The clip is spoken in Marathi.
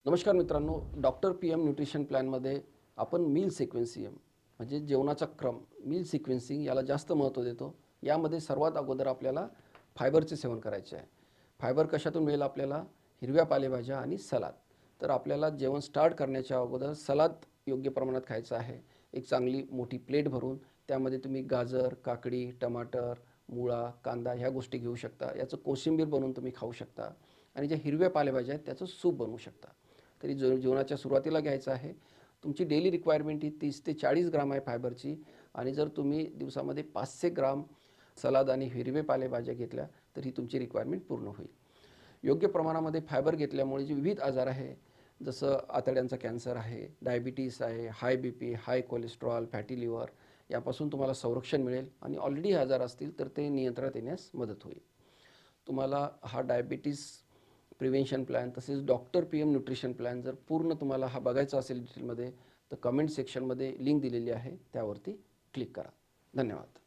नमस्कार मित्रांनो, डॉक्टर पी एम न्यूट्रिशन प्लॅनमध्ये आपण मील सिक्वेन्सियम म्हणजे जेवणाचा क्रम, मील सिक्वेन्सिंग याला जास्त महत्त्व देतो. यामध्ये सर्वात अगोदर आपल्याला फायबरचे सेवन करायचे आहे. फायबर कशातून मिळेल आपल्याला? हिरव्या पालेभाज्या आणि सलाद. तर आपल्याला जेवण स्टार्ट करण्याच्या अगोदर सलाद योग्य प्रमाणात खायचं आहे. एक चांगली मोठी प्लेट भरून त्यामध्ये तुम्ही गाजर, काकडी, टमाटर, मुळा, कांदा ह्या गोष्टी घेऊ शकता. याचं कोशिंबीर बनवून तुम्ही खाऊ शकता आणि ज्या हिरव्या पालेभाज्या आहेत त्याचं सूप बनवू शकता. तरी जेवणाच्या सुरुवातीला घ्यायचं आहे. तुमची डेली रिक्वायरमेंट ही 30 ते 40 ग्राम आहे फायबरची आणि जर तुम्ही दिवसामध्ये 500 ग्राम सलाद आणि हिरवे पालेभाज्या घेतल्या तर ही तुमची रिक्वायरमेंट पूर्ण होईल. योग्य प्रमाणामध्ये फायबर घेतल्यामुळे जे विविध आजार आहे, जसं आतड्यांचा कॅन्सर आहे, डायबिटीस आहे, हाय बी पी, हाय कोलेस्ट्रॉल, फॅटी लिव्हर यापासून तुम्हाला संरक्षण मिळेल आणि ऑलरेडी हे आजार असतील तर ते नियंत्रणात येण्यास मदत होईल. तुम्हाला हा डायबिटीस प्रिव्हेन्शन प्लॅन तसेच doctor P M nutrition plan जर पूर्ण तुम्हाला हा बघायचा असेल डिटेलमध्ये तर कमेंट सेक्शनमध्ये लिंक दिलेली आहे, त्यावरती क्लिक करा. धन्यवाद.